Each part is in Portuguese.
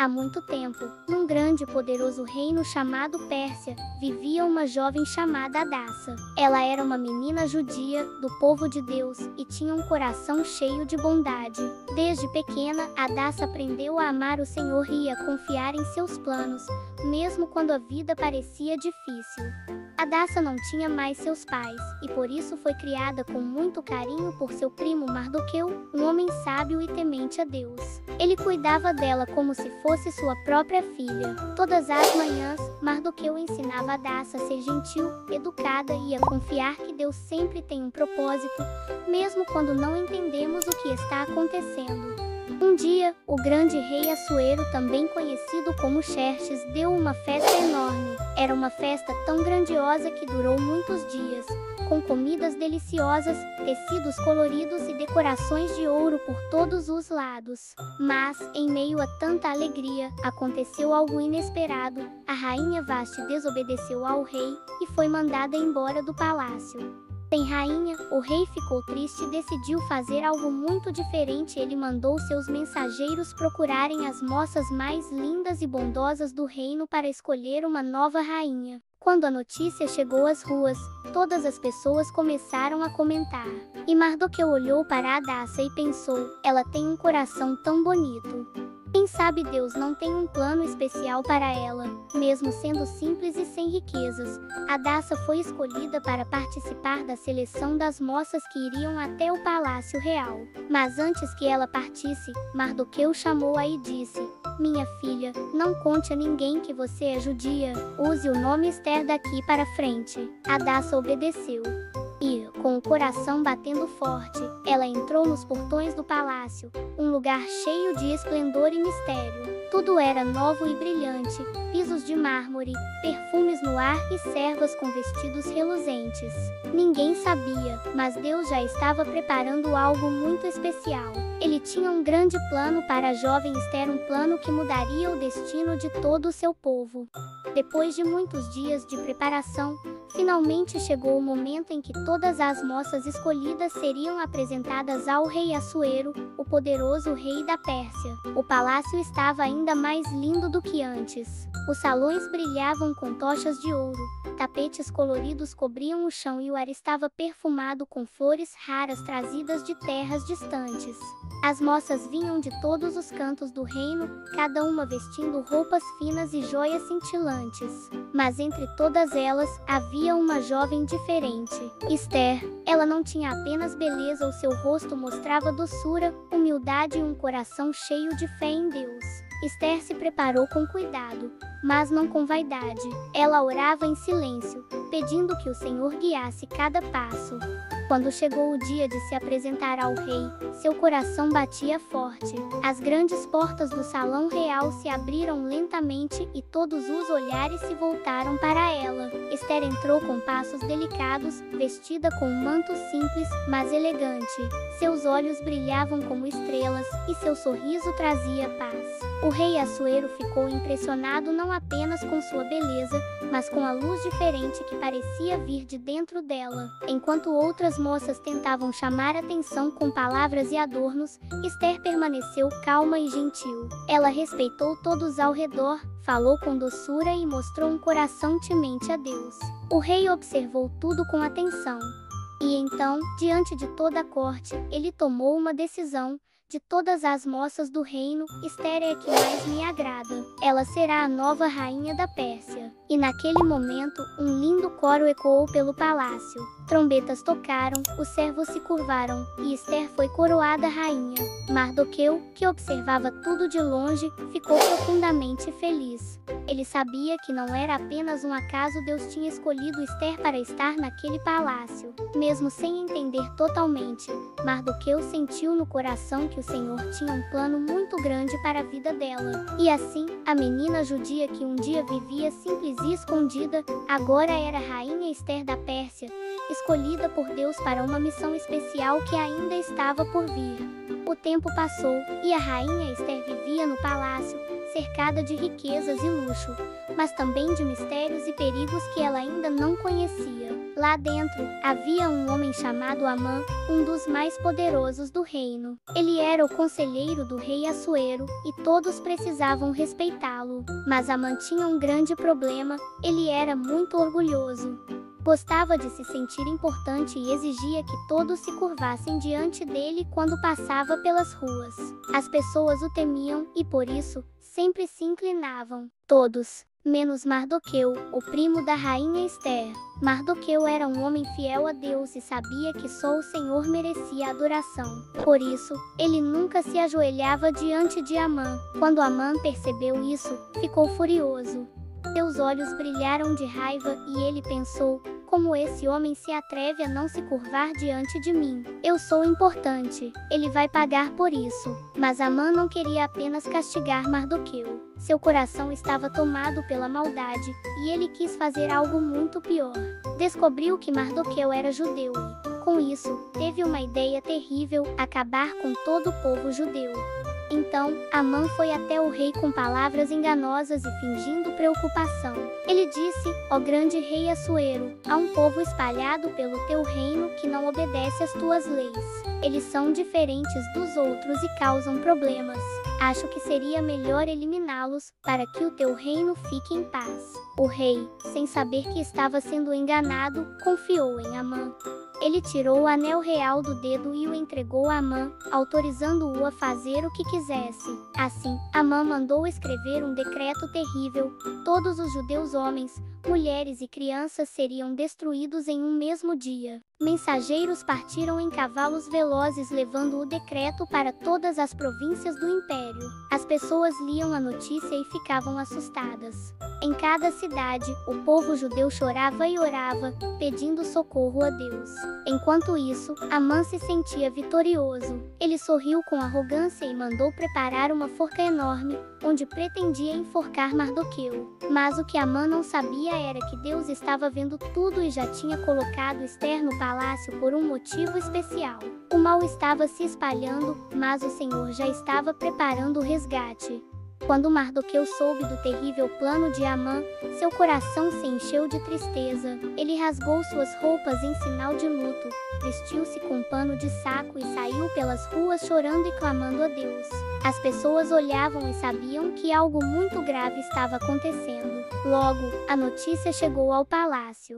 Há muito tempo, num grande e poderoso reino chamado Pérsia, vivia uma jovem chamada Hadassa. Ela era uma menina judia, do povo de Deus, e tinha um coração cheio de bondade. Desde pequena, Hadassa aprendeu a amar o Senhor e a confiar em seus planos, mesmo quando a vida parecia difícil. Hadassa não tinha mais seus pais, e por isso foi criada com muito carinho por seu primo Mardoqueu, um homem sábio e temente a Deus. Ele cuidava dela como se fosse sua própria filha. Todas as manhãs, Mardoqueu ensinava Hadassa a ser gentil, educada e a confiar que Deus sempre tem um propósito, mesmo quando não entendemos o que está acontecendo. Um dia, o grande rei Assuero, também conhecido como Xerxes, deu uma festa enorme. Era uma festa tão grandiosa que durou muitos dias, com comidas deliciosas, tecidos coloridos e decorações de ouro por todos os lados. Mas, em meio a tanta alegria, aconteceu algo inesperado. A rainha Vasti desobedeceu ao rei e foi mandada embora do palácio. Sem rainha, o rei ficou triste e decidiu fazer algo muito diferente. Ele mandou seus mensageiros procurarem as moças mais lindas e bondosas do reino para escolher uma nova rainha. Quando a notícia chegou às ruas, todas as pessoas começaram a comentar. E Mardoqueu olhou para Hadassa e pensou: ela tem um coração tão bonito. Quem sabe Deus não tem um plano especial para ela? Mesmo sendo simples e sem riquezas, Hadassa foi escolhida para participar da seleção das moças que iriam até o palácio real. Mas antes que ela partisse, Mardoqueu chamou-a e disse: minha filha, não conte a ninguém que você é judia. Use o nome Esther daqui para frente. Hadassa obedeceu. E, com o coração batendo forte, ela entrou nos portões do palácio, um lugar cheio de esplendor e mistério. Tudo era novo e brilhante, pisos de mármore, perfumes no ar e servas com vestidos reluzentes. Ninguém sabia, mas Deus já estava preparando algo muito especial. Ele tinha um grande plano para a jovem Esther, um plano que mudaria o destino de todo o seu povo. Depois de muitos dias de preparação, finalmente chegou o momento em que todas as moças escolhidas seriam apresentadas ao rei Assuero, o poderoso rei da Pérsia. O palácio estava ainda mais lindo do que antes. Os salões brilhavam com tochas de ouro, tapetes coloridos cobriam o chão e o ar estava perfumado com flores raras trazidas de terras distantes. As moças vinham de todos os cantos do reino, cada uma vestindo roupas finas e joias cintilantes. Mas entre todas elas, havia uma jovem diferente. Esther. Ela não tinha apenas beleza, o seu rosto mostrava doçura, humildade e um coração cheio de fé em Deus. Esther se preparou com cuidado, mas não com vaidade. Ela orava em silêncio, pedindo que o Senhor guiasse cada passo. Quando chegou o dia de se apresentar ao rei, seu coração batia forte. As grandes portas do salão real se abriram lentamente e todos os olhares se voltaram para ela. Esther entrou com passos delicados, vestida com um manto simples, mas elegante. Seus olhos brilhavam como estrelas e seu sorriso trazia paz. O rei Assuero ficou impressionado não apenas com sua beleza, mas com a luz diferente que parecia vir de dentro dela. Enquanto outras moças tentavam chamar atenção com palavras e adornos, Esther permaneceu calma e gentil. Ela respeitou todos ao redor, falou com doçura e mostrou um coração temente a Deus. O rei observou tudo com atenção. E então, diante de toda a corte, ele tomou uma decisão. De todas as moças do reino, Esther é a que mais me agrada. Ela será a nova rainha da Pérsia. E naquele momento, um lindo coro ecoou pelo palácio. Trombetas tocaram, os servos se curvaram, e Esther foi coroada rainha. Mardoqueu, que observava tudo de longe, ficou profundamente feliz. Ele sabia que não era apenas um acaso, Deus tinha escolhido Esther para estar naquele palácio. Mesmo sem entender totalmente, Mardoqueu sentiu no coração que o Senhor tinha um plano muito grande para a vida dela. E assim, a menina judia que um dia vivia simples e escondida, agora era a rainha Esther da Pérsia, escolhida por Deus para uma missão especial que ainda estava por vir. O tempo passou, e a rainha Esther vivia no palácio, cercada cercada de riquezas e luxo, mas também de mistérios e perigos que ela ainda não conhecia. Lá dentro, havia um homem chamado Amã, um dos mais poderosos do reino. Ele era o conselheiro do rei Assuero, e todos precisavam respeitá-lo. Mas Amã tinha um grande problema: ele era muito orgulhoso. Gostava de se sentir importante e exigia que todos se curvassem diante dele quando passava pelas ruas. As pessoas o temiam e, por isso, sempre se inclinavam. Todos, menos Mardoqueu, o primo da rainha Ester. Mardoqueu era um homem fiel a Deus e sabia que só o Senhor merecia adoração. Por isso, ele nunca se ajoelhava diante de Amã. Quando Amã percebeu isso, ficou furioso. Seus olhos brilharam de raiva e ele pensou: como esse homem se atreve a não se curvar diante de mim? Eu sou importante, ele vai pagar por isso. Mas Amã não queria apenas castigar Mardoqueu. Seu coração estava tomado pela maldade, e ele quis fazer algo muito pior. Descobriu que Mardoqueu era judeu e, com isso, teve uma ideia terrível: acabar com todo o povo judeu. Então, Amã foi até o rei com palavras enganosas e fingindo preocupação. Ele disse: ó grande rei Assuero, há um povo espalhado pelo teu reino que não obedece às tuas leis. Eles são diferentes dos outros e causam problemas. Acho que seria melhor eliminá-los, para que o teu reino fique em paz. O rei, sem saber que estava sendo enganado, confiou em Amã. Ele tirou o anel real do dedo e o entregou a Amã, autorizando-o a fazer o que quisesse. Assim, Amã mandou escrever um decreto terrível: todos os judeus homens, mulheres e crianças seriam destruídos em um mesmo dia. Mensageiros partiram em cavalos velozes levando o decreto para todas as províncias do império. As pessoas liam a notícia e ficavam assustadas. Em cada cidade, o povo judeu chorava e orava, pedindo socorro a Deus. Enquanto isso, Amã se sentia vitorioso. Ele sorriu com arrogância e mandou preparar uma forca enorme, onde pretendia enforcar Mardoqueu. Mas o que Amã não sabia era que Deus estava vendo tudo e já tinha colocado Ester no palácio por um motivo especial. O mal estava se espalhando, mas o Senhor já estava preparando o resgate. Quando Mardoqueu soube do terrível plano de Amã, seu coração se encheu de tristeza. Ele rasgou suas roupas em sinal de luto, vestiu-se com um pano de saco e saiu pelas ruas chorando e clamando a Deus. As pessoas olhavam e sabiam que algo muito grave estava acontecendo. Logo, a notícia chegou ao palácio.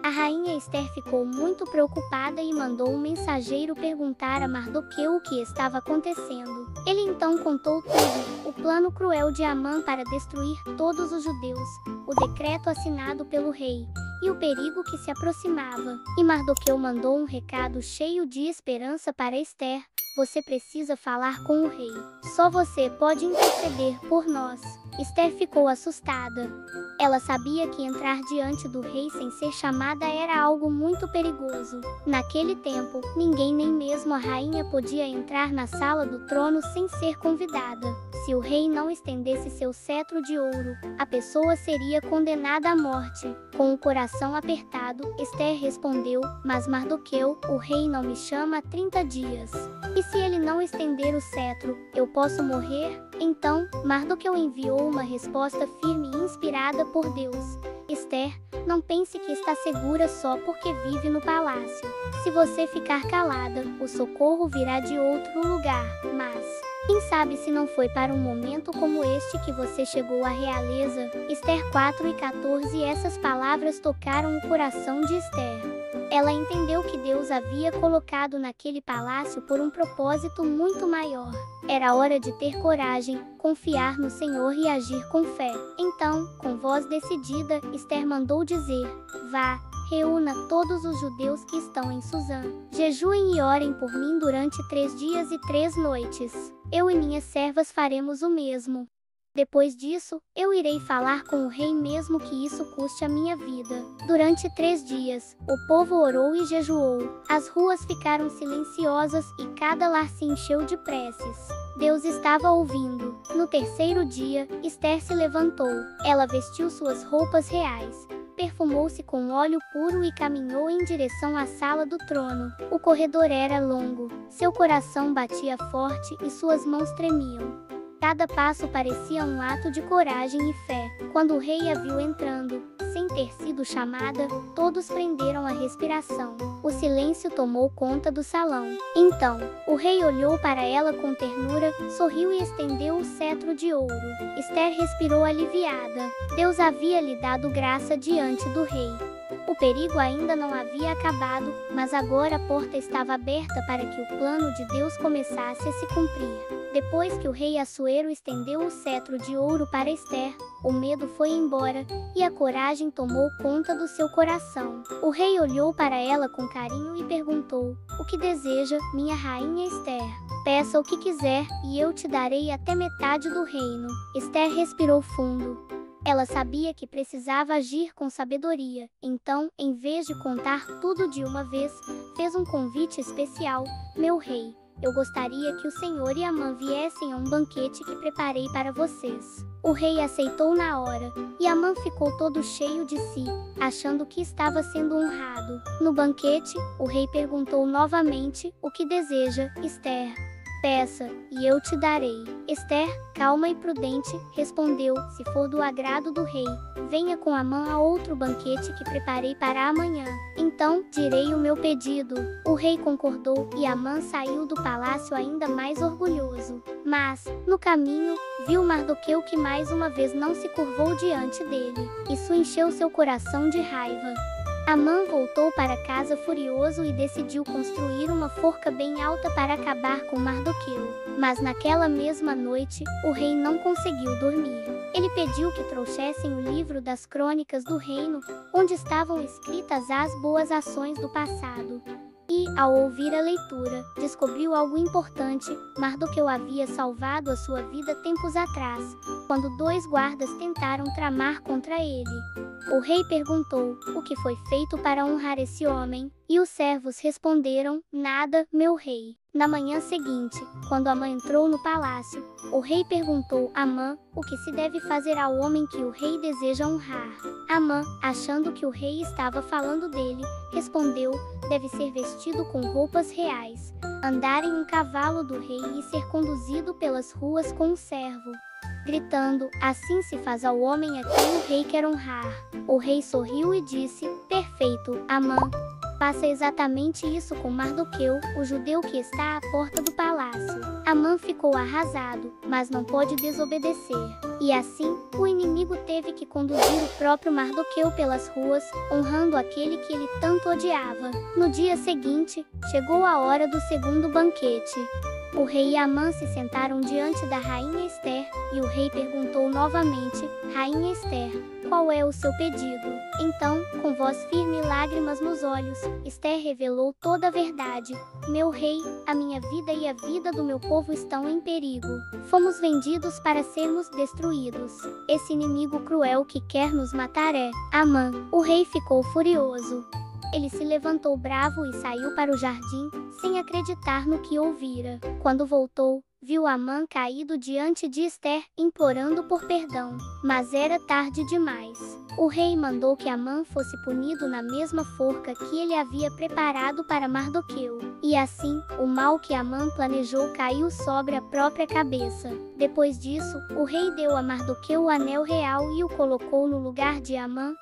A rainha Ester ficou muito preocupada e mandou um mensageiro perguntar a Mardoqueu o que estava acontecendo. Ele então contou tudo: o plano cruel de Amã para destruir todos os judeus, o decreto assinado pelo rei, e o perigo que se aproximava. E Mardoqueu mandou um recado cheio de esperança para Ester: você precisa falar com o rei. Só você pode interceder por nós. Ester ficou assustada. Ela sabia que entrar diante do rei sem ser chamada era algo muito perigoso. Naquele tempo, ninguém, nem mesmo a rainha, podia entrar na sala do trono sem ser convidada. Se o rei não estendesse seu cetro de ouro, a pessoa seria condenada à morte. Com o coração apertado, Ester respondeu: mas Mardoqueu, o rei não me chama há 30 dias. E se ele não estender o cetro, eu posso morrer? Então, Mardoqueu enviou uma resposta firme e inspirada por Deus: Ester, não pense que está segura só porque vive no palácio. Se você ficar calada, o socorro virá de outro lugar, mas quem sabe se não foi para um momento como este que você chegou à realeza? Ester 4:14. Essas palavras tocaram o coração de Ester. Ela entendeu que Deus havia colocado naquele palácio por um propósito muito maior. Era hora de ter coragem, confiar no Senhor e agir com fé. Então, com voz decidida, Ester mandou dizer: vá, reúna todos os judeus que estão em Suzã. Jejuem e orem por mim durante 3 dias e 3 noites. Eu e minhas servas faremos o mesmo. Depois disso, eu irei falar com o rei mesmo que isso custe a minha vida. Durante 3 dias, o povo orou e jejuou. As ruas ficaram silenciosas e cada lar se encheu de preces. Deus estava ouvindo. No 3º dia, Ester se levantou. Ela vestiu suas roupas reais, perfumou-se com óleo puro e caminhou em direção à sala do trono. O corredor era longo, seu coração batia forte e suas mãos tremiam. Cada passo parecia um ato de coragem e fé. Quando o rei a viu entrando, sem ter sido chamada, todos prenderam a respiração. O silêncio tomou conta do salão. Então, o rei olhou para ela com ternura, sorriu e estendeu o cetro de ouro. Esther respirou aliviada. Deus havia lhe dado graça diante do rei. O perigo ainda não havia acabado, mas agora a porta estava aberta para que o plano de Deus começasse a se cumprir. Depois que o rei Assuero estendeu o cetro de ouro para Esther, o medo foi embora, e a coragem tomou conta do seu coração. O rei olhou para ela com carinho e perguntou: "O que deseja, minha rainha Esther? Peça o que quiser, e eu te darei até metade do reino." Esther respirou fundo. Ela sabia que precisava agir com sabedoria, então, em vez de contar tudo de uma vez, fez um convite especial: "Meu rei, eu gostaria que o senhor e Amã viessem a um banquete que preparei para vocês." O rei aceitou na hora, e Amã ficou todo cheio de si, achando que estava sendo honrado. No banquete, o rei perguntou novamente: "O que deseja, Esther? Peça, e eu te darei." Esther, calma e prudente, respondeu: "Se for do agrado do rei, venha com Amã a outro banquete que preparei para amanhã. Então, direi o meu pedido." O rei concordou, e Amã saiu do palácio ainda mais orgulhoso. Mas, no caminho, viu Mardoqueu que mais uma vez não se curvou diante dele. Isso encheu seu coração de raiva. Amã voltou para casa furioso e decidiu construir uma forca bem alta para acabar com Mardoqueu. Mas naquela mesma noite, o rei não conseguiu dormir. Ele pediu que trouxessem o livro das crônicas do reino, onde estavam escritas as boas ações do passado. E, ao ouvir a leitura, descobriu algo importante: Mardoqueu havia salvado a sua vida tempos atrás, quando 2 guardas tentaram tramar contra ele. O rei perguntou: "O que foi feito para honrar esse homem?" E os servos responderam: "Nada, meu rei." Na manhã seguinte, quando Amã entrou no palácio, o rei perguntou a Amã o que se deve fazer ao homem que o rei deseja honrar. Amã, achando que o rei estava falando dele, respondeu: "Deve ser vestido com roupas reais, andar em um cavalo do rei e ser conduzido pelas ruas com um servo, gritando: 'Assim se faz ao homem a quem o rei quer honrar.'" O rei sorriu e disse: "Perfeito, Amã. Faça exatamente isso com Mardoqueu, o judeu que está à porta do palácio." Amã ficou arrasado, mas não pôde desobedecer. E assim, o inimigo teve que conduzir o próprio Mardoqueu pelas ruas, honrando aquele que ele tanto odiava. No dia seguinte, chegou a hora do segundo banquete. O rei e Amã se sentaram diante da rainha Esther, e o rei perguntou novamente: "Rainha Esther, qual é o seu pedido?" Então, com voz firme e lágrimas nos olhos, Esther revelou toda a verdade: "Meu rei, a minha vida e a vida do meu povo estão em perigo. Fomos vendidos para sermos destruídos. Esse inimigo cruel que quer nos matar é Amã." O rei ficou furioso. Ele se levantou bravo e saiu para o jardim, sem acreditar no que ouvira. Quando voltou, viu Amã caído diante de Esther, implorando por perdão. Mas era tarde demais. O rei mandou que Amã fosse punido na mesma forca que ele havia preparado para Mardoqueu. E assim, o mal que Amã planejou caiu sobre a própria cabeça. Depois disso, o rei deu a Mardoqueu o anel real e o colocou no lugar de Amã.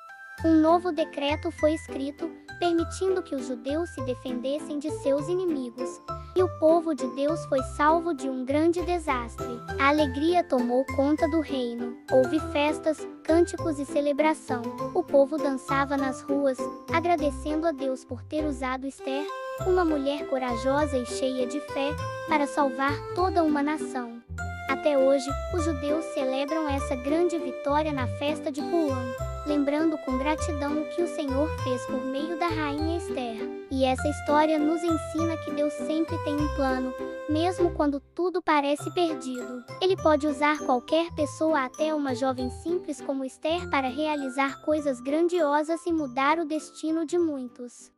Um novo decreto foi escrito, permitindo que os judeus se defendessem de seus inimigos. E o povo de Deus foi salvo de um grande desastre. A alegria tomou conta do reino. Houve festas, cânticos e celebração. O povo dançava nas ruas, agradecendo a Deus por ter usado Esther, uma mulher corajosa e cheia de fé, para salvar toda uma nação. Até hoje, os judeus celebram essa grande vitória na festa de Purim, lembrando com gratidão o que o Senhor fez por meio da rainha Esther. E essa história nos ensina que Deus sempre tem um plano, mesmo quando tudo parece perdido. Ele pode usar qualquer pessoa, até uma jovem simples como Esther, para realizar coisas grandiosas e mudar o destino de muitos.